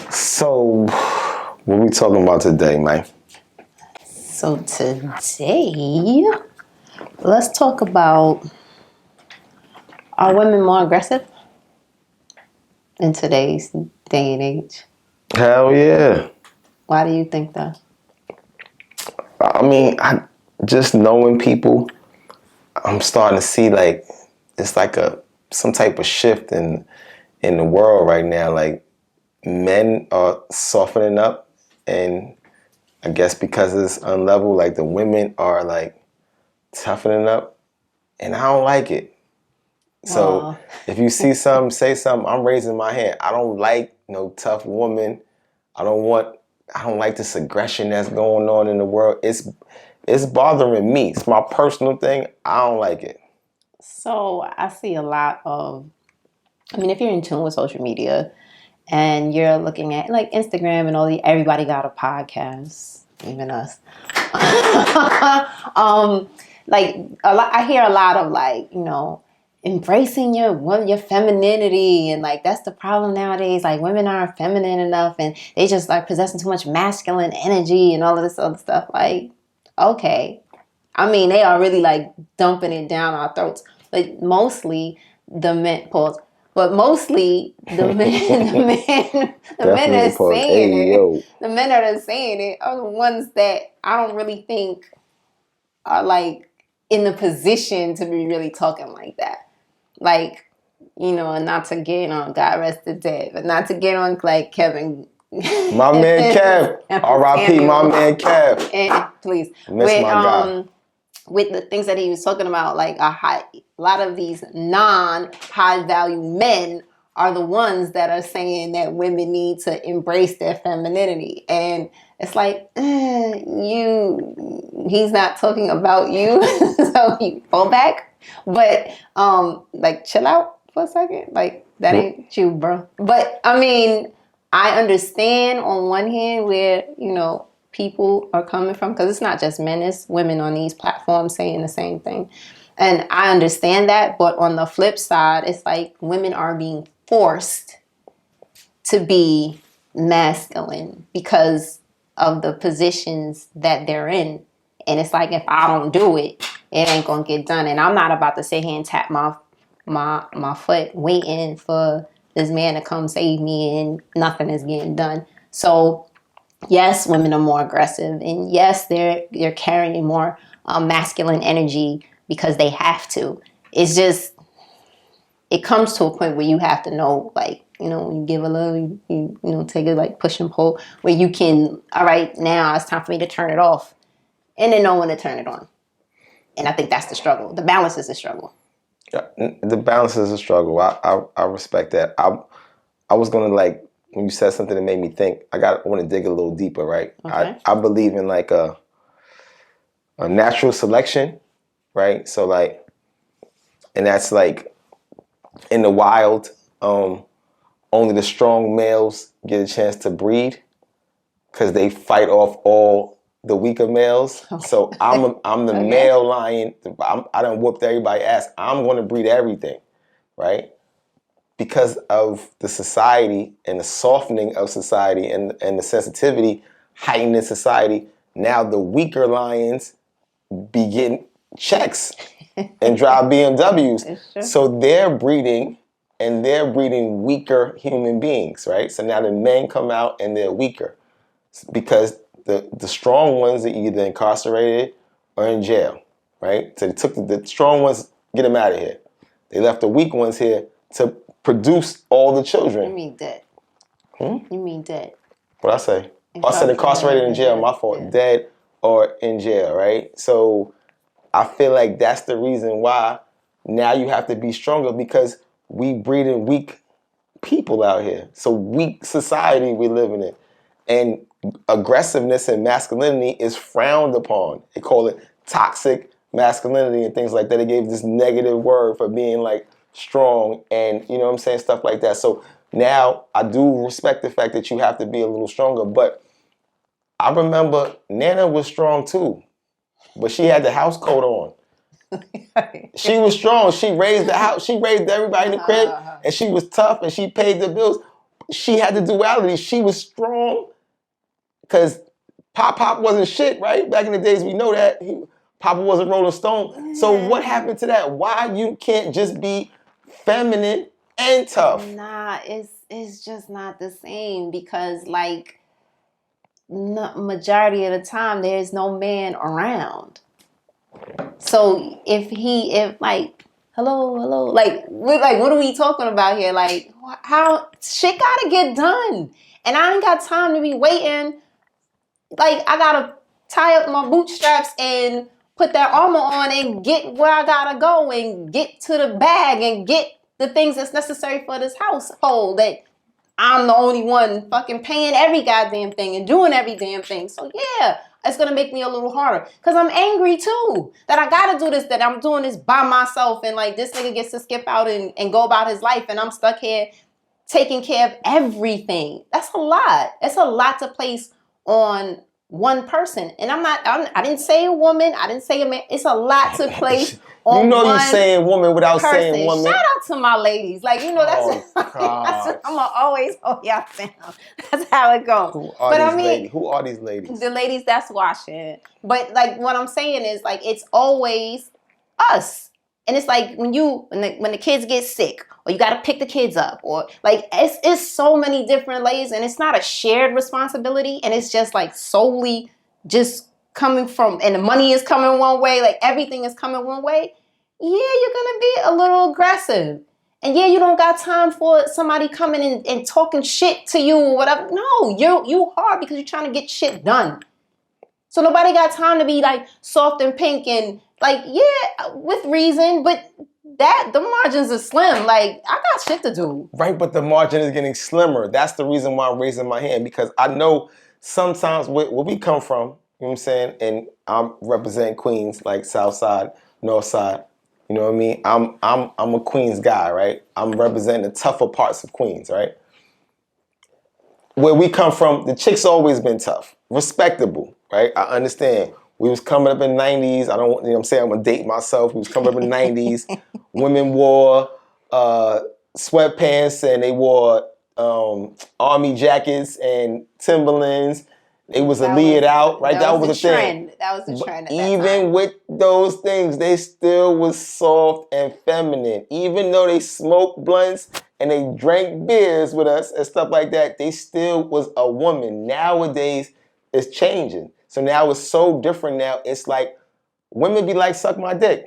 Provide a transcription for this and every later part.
So, what we talking about today, man? So today, let's talk about, are women more aggressive in today's day and age? Hell yeah. Why do you think that? I mean, just knowing people, I'm starting to see like it's like some type of shift in the world right now. Like men are softening up, and I guess because it's unlevel, like the women are like toughening up, and I don't like it. So Well, if you see something, say something. I'm raising my hand. I don't like no tough woman. I don't want. I don't like this aggression that's going on in the world. It's bothering me. It's my personal thing. I don't like it. so I see a lot of, I mean, if you're in tune with social media and you're looking at like Instagram and everybody got a podcast, even us. Like a lot, I hear a lot of like, embracing your femininity, and like that's the problem nowadays. Like women aren't feminine enough, and they just like possessing too much masculine energy and all of this other stuff. Like, okay, I mean they are really like dumping it down our throats, but mostly the men pause. But mostly the men, the men that Definitely are pause. saying Hey it, yo. the men that are saying it are the ones that I don't really think are like in the position to be really talking like that. Like, and not to get on God rest the dead, but not to get on like Kevin. My man Kev. R.I.P. My man Kev. And please, Miss my guy. with the things that he was talking about, like a lot of these non-high value men are the ones that are saying that women need to embrace their femininity, and it's like he's not talking about you, so you pull back, but like chill out for a second, like that ain't you, bro. But I mean, I understand on one hand where people are coming from, because it's not just men, it's women on these platforms saying the same thing. And I understand that, but on the flip side, it's like women are being forced to be masculine because of the positions that they're in. And it's like, if I don't do it, it ain't gonna get done. And I'm not about to sit here and tap my foot waiting for this man to come save me and nothing is getting done. So yes, women are more aggressive, and yes, they're carrying more masculine energy because they have to. It's just, it comes to a point where you have to know, like, when you give a little, you take it like push and pull, where you can, all right, now it's time for me to turn it off, and then know when to turn it on. And I think that's the struggle. The balance is the struggle. Yeah, the balance is a struggle. I respect that. I was gonna like when you said something that made me think. I want to dig a little deeper, right? Okay. I believe in like a natural selection, right? So like, and that's like in the wild, only the strong males get a chance to breed because they fight off all the weaker males. Okay. So I'm the Okay. male lion. I done whooped everybody's ass. I'm going to breed everything, right? Because of the society and the softening of society and the sensitivity heightened in society, now the weaker lions be getting checks and drive BMWs. So they're breeding, and they're breeding weaker human beings, right? So now the men come out and they're weaker because the strong ones are either incarcerated or in jail, right? So they took the strong ones, get them out of here. They left the weak ones here to produce all the children. You mean dead? You mean dead? What I say? I said incarcerated in jail. My fault. Yeah. Dead or in jail, right? So I feel like that's the reason why now you have to be stronger, because we breeding weak people out here. So weak society we living in, and aggressiveness and masculinity is frowned upon. They call it toxic masculinity and things like that. They gave this negative word for being like strong, and you know what I'm saying, stuff like that. So now I do respect the fact that you have to be a little stronger, but I remember Nana was strong too, but she had the house coat on. She was strong. She raised the house. She raised everybody in the crib, and she was tough, and she paid the bills. she had the duality. She was strong because Pop wasn't shit, right? Back in the days, we know that. Papa was a Rolling Stone. So what happened to that? Why you can't just be feminine and tough? Nah, it's just not the same because like majority of the time there's no man around. So if like hello, like what are we talking about here? Like how shit gotta get done, and I ain't got time to be waiting. Like I gotta tie up my bootstraps and put that armor on and get where I gotta go and get to the bag and get the things that's necessary for this household. That I'm the only one fucking paying every goddamn thing and doing every damn thing. So yeah, it's gonna make me a little harder. Cause I'm angry too. That I gotta do this, that I'm doing this by myself and like this nigga gets to skip out and go about his life and I'm stuck here taking care of everything. That's a lot. It's a lot to place on one person. And I didn't say a woman, I didn't say a man. It's a lot to place on one you're saying woman without person. saying woman. Shout out to my ladies. Like, that's I'm gonna always hold y'all down. That's how it goes. Who are these ladies? The ladies that's watching. But like what I'm saying is like it's always us. And it's like when the kids get sick, or you got to pick the kids up, or like it's so many different layers, and it's not a shared responsibility, and it's just like solely just coming from, and the money is coming one way, like everything is coming one way. Yeah, you're gonna be a little aggressive, and yeah, you don't got time for somebody coming and talking shit to you or whatever. No, you hard because you're trying to get shit done. So nobody got time to be like soft and pink and like, yeah, with reason, but the margins are slim. Like, I got shit to do. Right, but the margin is getting slimmer. That's the reason why I'm raising my hand, because I know sometimes where we come from, you know what I'm saying, and I'm representing Queens, like South Side, North Side, you know what I mean? I'm a Queens guy, right? I'm representing the tougher parts of Queens, right? Where we come from, the chick's always been tough, respectable, right? I understand. We was coming up in the 90s. I don't, you know what I'm saying? I'm going to date myself. We was coming up in the 90s. Women wore sweatpants and they wore army jackets and Timberlands. It was a lead out, right? That was the trend. That was the trend. Even with those things, they still was soft and feminine. Even though they smoked blunts and they drank beers with us and stuff like that, they still was a woman. Nowadays, it's changing. So now it's so different now. It's like women be like, suck my dick.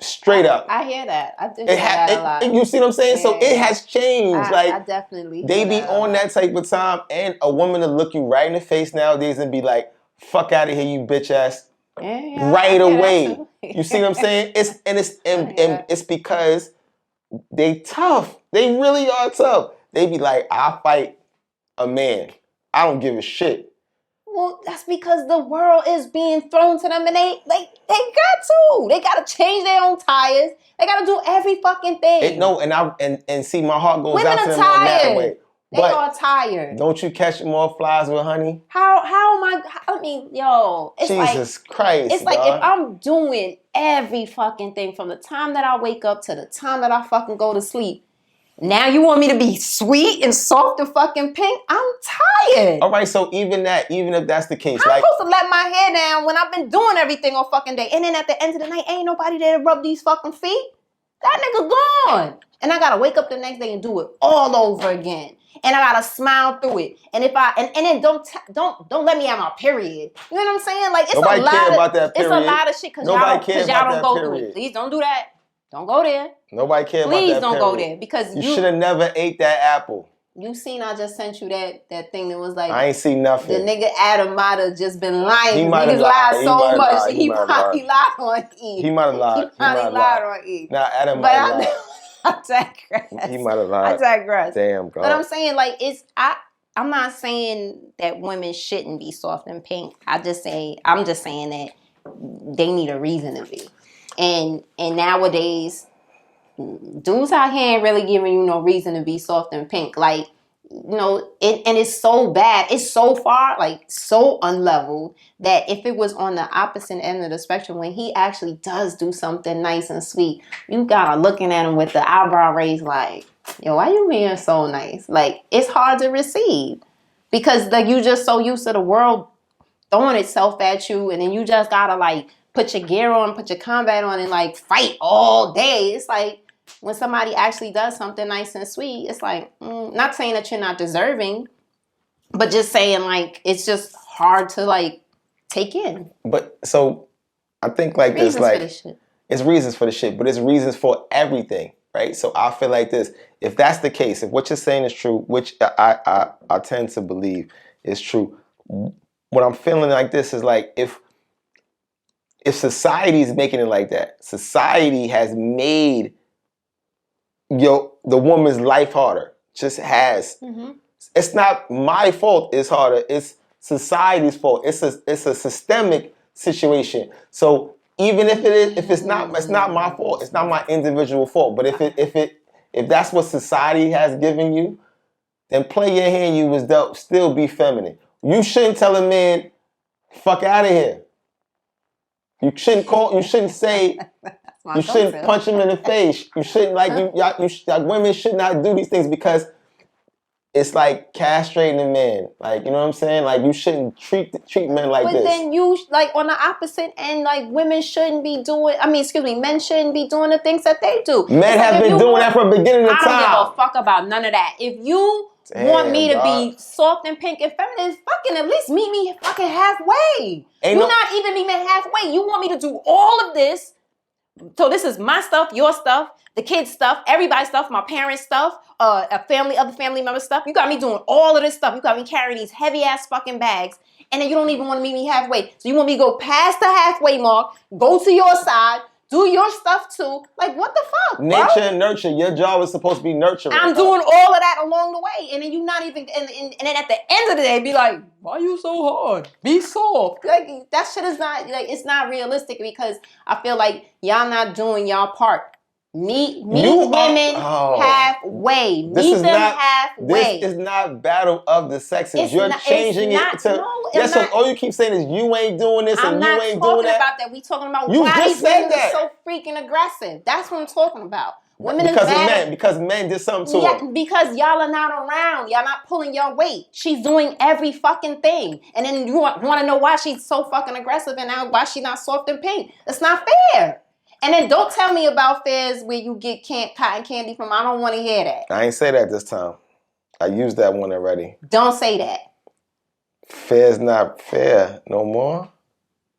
Straight up. I hear that. I do hear that a lot. You see what I'm saying? Yeah. So it has changed. I definitely they be on that type of time, and a woman to look you right in the face nowadays and be like, fuck out of here, you bitch ass. Yeah, right away. You see what I'm saying? It's because they tough. They really are tough. They be like, I'll fight a man. I don't give a shit. Well, that's because the world is being thrown to them, and they got to. They got to change their own tires. They got to do every fucking thing. And see, my heart goes Women out to them tired. on that way. They are tired. Don't you catch more flies with honey? How am I mean, yo, it's Jesus Christ. It's like if I'm doing every fucking thing from the time that I wake up to the time that I fucking go to sleep. Now you want me to be sweet and soft and fucking pink? I'm tired. All right, so even if that's the case, I'm supposed to let my hair down when I've been doing everything all fucking day. And then at the end of the night, ain't nobody there to rub these fucking feet. That nigga gone. And I gotta wake up the next day and do it all over again. And I gotta smile through it. And if and then don't let me have my period. You know what I'm saying? Like it's nobody a lot care of about that period. It's a lot of shit because y'all don't go through it. Please don't do that. Don't go there. Nobody care about that. Please don't go there because you should have never ate that apple. You seen I just sent you that thing that was like I ain't seen nothing. The nigga Adam might have just been lying. Niggas lied so much. He probably lied on E. He might have lied. He probably lied on E. Now Adam might have lied. I digress. He might have lied. I digress. Damn, God. But I'm saying like I'm not saying that women shouldn't be soft and pink. I'm just saying that they need a reason to be. And nowadays, dudes out here ain't really giving you no reason to be soft and pink. Like, and it's so bad. It's so far, like, so unleveled that if it was on the opposite end of the spectrum, when he actually does do something nice and sweet, you gotta looking at him with the eyebrow raised like, yo, why you being so nice? Like, it's hard to receive because, like, you just so used to the world throwing itself at you, and then you just gotta, like, put your gear on, put your combat on, and, like, fight all day. It's like, when somebody actually does something nice and sweet, it's like, not saying that you're not deserving, but just saying, like, it's just hard to, like, take in. But so I think like Reasons this, like, for this shit. it's reasons for the shit, but it's reasons for everything, right? So I feel like this. If that's the case, if what you're saying is true, which I tend to believe is true, what I'm feeling like this is like if society is making it like that, society has made the woman's life harder. Just has. Mm-hmm. It's not my fault it's harder. It's society's fault. It's a systemic situation. So even if it's not my fault. It's not my individual fault. But if that's what society has given you, then play your hand. You was still be feminine. You shouldn't tell a man, "Fuck out of here." You shouldn't call. You shouldn't say. You shouldn't punch him in the face. You shouldn't women should not do these things because it's like castrating a man. Like, you know what I'm saying? Like, you shouldn't treat men like this. But then you, like, on the opposite end, like, men shouldn't be doing the things that they do. Men have been doing that from the beginning of time. I don't give a fuck about none of that. If you want me to be soft and pink and feminine, fucking at least meet me fucking halfway. You're not even meeting me halfway. You want me to do all of this. So this is my stuff, your stuff, the kids' stuff, everybody's stuff, my parents' stuff, other family member stuff. You got me doing all of this stuff. You got me carrying these heavy ass fucking bags, and then you don't even want to meet me halfway. So you want me to go past the halfway mark, go to your side, do your stuff too. Like, what the fuck, bro? Nature and nurture. Your job is supposed to be nurturing. I'm doing all of that along the way, and then you not even, and then at the end of the day, be like, why you so hard? Be soft. Like, that shit is not, like, it's not realistic because I feel like y'all not doing y'all part. Meet women halfway. Meet them halfway. This is not battle of the sexes. You're changing it to. Yes, so all you keep saying is you ain't doing this and you ain't doing that. I'm not talking about that. We talking about you why just these women that. are so freaking aggressive. That's what I'm talking about. Women because men did something to them. Because y'all are not around. Y'all not pulling your weight. She's doing every fucking thing. And then you want to know why she's so fucking aggressive and now why she's not soft and pink. That's not fair. And then don't tell me about fairs where you get cotton candy from. I don't want to hear that. I ain't say that this time. I used that one already. Don't say that. Fair's not fair no more.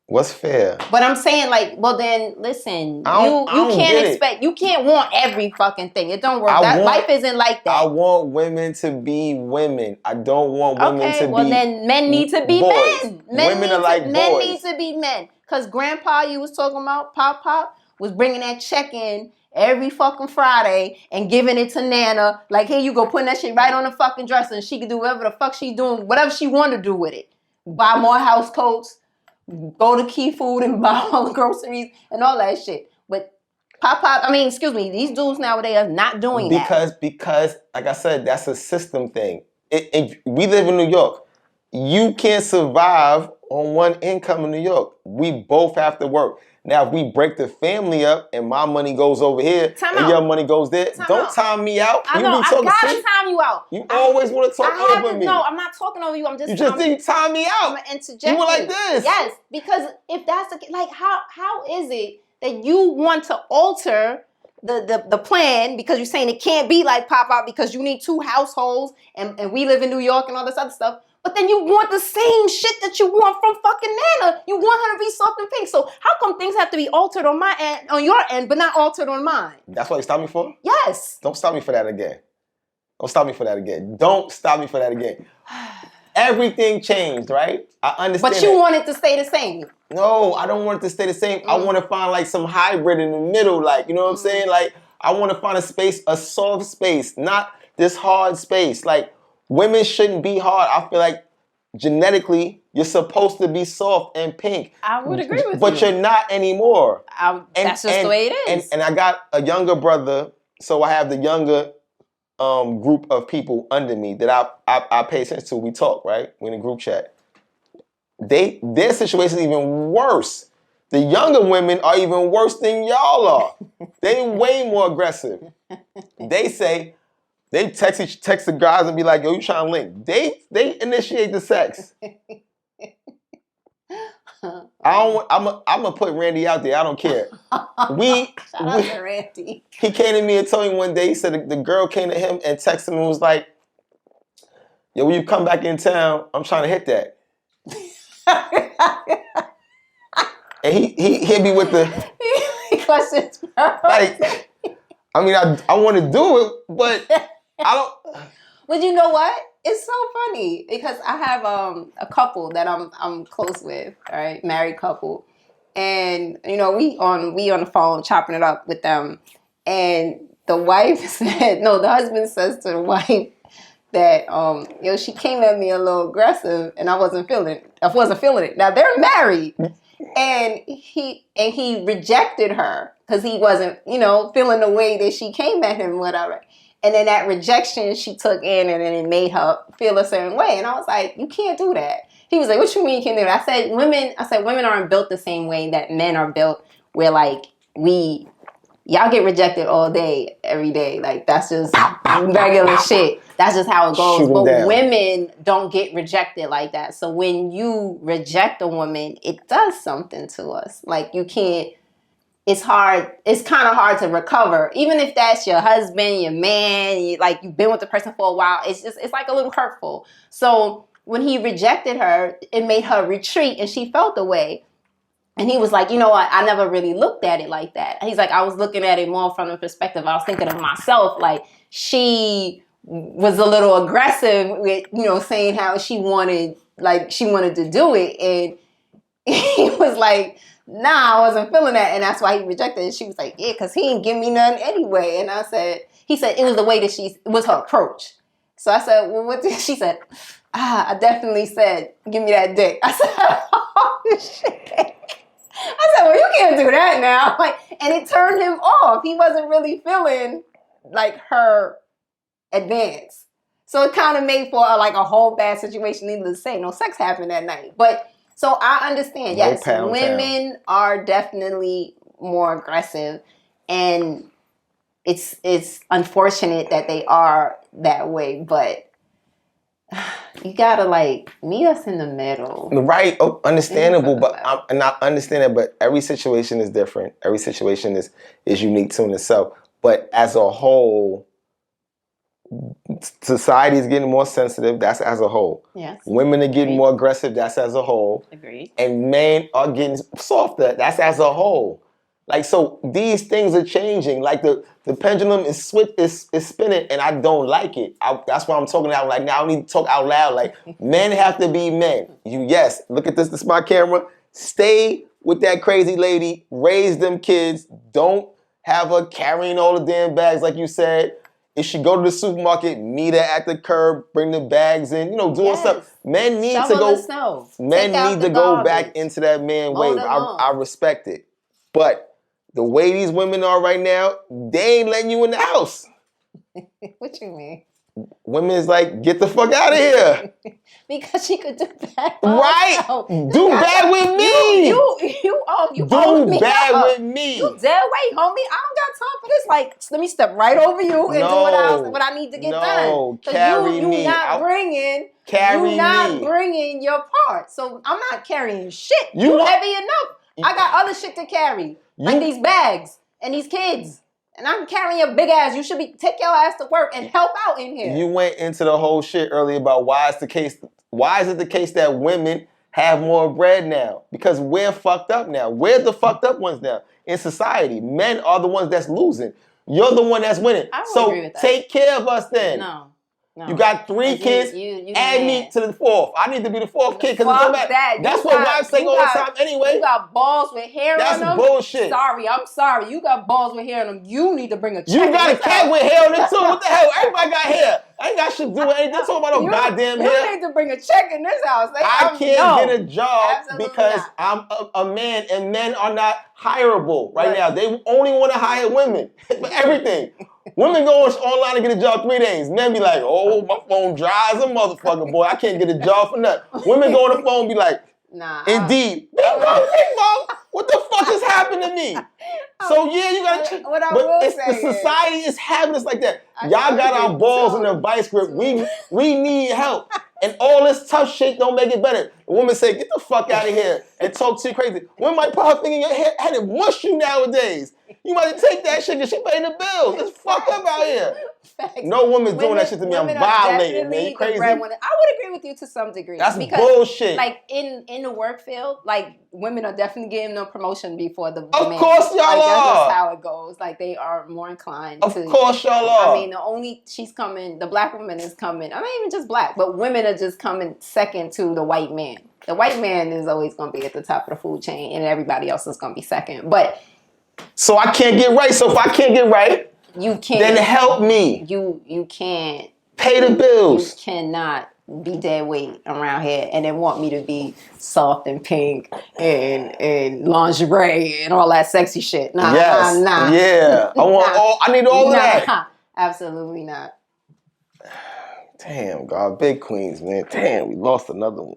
What's fair? But I'm saying, like, well then, listen, you can't expect, you can't want every fucking thing. It don't work. Life isn't like that. I want women to be women. I don't want women to be well then men need to be boys. men. Women are like boys. Men need to be men. Because Grandpa, you was talking about, Pop, was bringing that check in every fucking Friday and giving it to Nana. Like, here you go, putting that shit right on the fucking dresser and she can do whatever the fuck she's doing, whatever she want to do with it. Buy more house coats, go to Key Food and buy all the groceries and all that shit. But these dudes nowadays are not doing that. Because, like I said, that's a system thing. We live in New York. You can't survive on one income in New York. We both have to work. Now, if we break the family up and my money goes over here your money goes there, don't time me out. I know, I gotta time you out. You always want to talk over me. No, I'm not talking over you. I'm just. You just didn't time me out. I'm gonna interject. You were like this. Yes, because if that's the like, how is it that you want to alter the plan because you're saying it can't be like Pop-Out because you need two households and we live in New York and all this other stuff. But then you want the same shit that you want from fucking Nana. You want her to be soft and pink. So how come things have to be altered on my end, on your end, but not altered on mine? That's what you stopped me for? Yes. Don't stop me for that again. Don't stop me for that again. Don't stop me for that again. Everything changed, right? I understand. But you want it to stay the same. No, I don't want it to stay the same. I want to find like some hybrid in the middle. Like, you know what I'm saying? Like, I want to find a soft space, not this hard space. Like, women shouldn't be hard. I feel like genetically, you're supposed to be soft and pink. I would agree with you. But you're not anymore. That's just the way it is. And I got a younger brother, so I have the younger group of people under me that I pay attention to. We talk, right? We in a group chat. Their situation is even worse. The younger women are even worse than y'all are. They way more aggressive. They say, they text the guys and be like, yo, you trying to link. They initiate the sex. I'm gonna put Randy out there. I don't care. Shout out to Randy. He came to me and told me one day, he said the girl came to him and texted him and was like, yo, when you come back in town, I'm trying to hit that. And he be with the questions. like, I mean, I want to do it, but I don't. But you know what? It's so funny because I have a couple that I'm close with, all right, married couple, and we on the phone chopping it up with them, and the wife said, no, the husband says to the wife that she came at me a little aggressive, and I wasn't feeling it. Now they're married, and he rejected her because he wasn't feeling the way that she came at him, whatever. And then that rejection she took in, and then it made her feel a certain way. And I was like, you can't do that. He was like, what you mean you can't do that? I said, women aren't built the same way that men are built, where like y'all get rejected all day, every day. Like that's just regular shit. That's just how it goes. But women don't get rejected like that. So when you reject a woman, it does something to us. Like you can't. It's hard. It's kind of hard to recover, even if that's your husband, your man. You've been with the person for a while. It's like a little hurtful. So when he rejected her, it made her retreat, and she felt the way. And he was like, you know what? I never really looked at it like that. He's like, I was looking at it more from the perspective. I was thinking of myself. Like she was a little aggressive with saying how she wanted to do it, and he was like, nah, I wasn't feeling that, and that's why he rejected it. She was like, yeah, because he didn't give me nothing anyway. And he said it was the way that it was her approach. So I said, well, what did she said? I definitely said, give me that dick. I said, oh shit. I said, well, you can't do that now. And it turned him off. He wasn't really feeling like her advance. So it kind of made for a whole bad situation. Needless to say, no sex happened that night, but. So I understand, yes, women are definitely more aggressive, and it's unfortunate that they are that way, but you gotta meet us in the middle. Right, understandable, but I'm not understanding, but every situation is different. Every situation is unique to itself, but as a whole, society is getting more sensitive. That's as a whole. Yes. Women are getting more aggressive. That's as a whole. Agreed. And men are getting softer. That's as a whole. So these things are changing. The pendulum is spinning, and I don't like it. That's why I'm talking out. Now I need to talk out loud. Men have to be men. Yes. Look at this. This is my camera. Stay with that crazy lady. Raise them kids. Don't have her carrying all the damn bags, like you said. If she go to the supermarket, meet her at the curb, bring the bags in, doing stuff. Men need to go. Snow. Men need to go back into that man wave. I respect it, but the way these women are right now, they ain't letting you in the house. What you mean? Women is like, get the fuck out of here. Because she could do bad. Right. Do bad with me. You do bad with me. You dead weight, homie. I don't got time for this. Let me step right over you and do what I need to get done. Carry me. You're not bringing your part. So I'm not carrying shit. You heavy enough. I got other shit to carry. Like these bags and these kids. And I'm carrying your big ass. You should take your ass to work and help out in here. You went into the whole shit earlier about why is it the case that women have more bread now? Because we're fucked up now. We're the fucked up ones now in society. Men are the ones that's losing. You're the one that's winning. I would agree with that. Take care of us then. No. You got 3 kids. Add me to the 4th. I need to be the 4th kid because that's what wives say all the time anyway. You got balls with hair on them. That's bullshit. I'm sorry. You got balls with hair on them. You need to bring a check. You got a cat with hair on it too. What the hell? Everybody got hair. I ain't got shit to do with anything. Talking about no goddamn hair. You need to bring a check in this house. I can't get a job because I'm a man, and men are not hireable right now. They only want to hire women for everything. Women go online and get a job 3 days. Men be like, oh, my phone dry as a motherfucker, boy. I can't get a job for nothing. Women go on the phone and be like, Nah. Indeed. Bing bong. What the fuck has happened to me? So yeah, you gotta. What I but will it's, say the society is having us like that. I Y'all got our agree, balls too. in the vice grip. We need help. And all this tough shit don't make it better. The woman say, get the fuck out of here and talk to you crazy. Women might put her finger in your head and mush you nowadays. You might take that shit because she paying the bills. It's fucked up out here. Facts. No woman's doing that shit to me. I'm Women are violating, man. definitely You crazy? the breadwinner. I would agree with you to some degree. That's because, bullshit. Like in the work field, like women are definitely getting no promotion before the Of man. course y'all like, that's are. just how it goes. Like they are more inclined Of to. course y'all are. I mean, the black woman is coming. I mean, even just black, but women are just coming second to the white man. The white man is always going to be at the top of the food chain, and everybody else is going to be second. But so I can't get right. So if I can't get right, you can't. then help me. You can't. Pay the You bills. cannot be dead weight around here and then want me to be soft and pink and lingerie and all that sexy shit. Nah. Yeah. I need all of that. Absolutely not. Damn, God. Big Queens, man. Damn, we lost another one.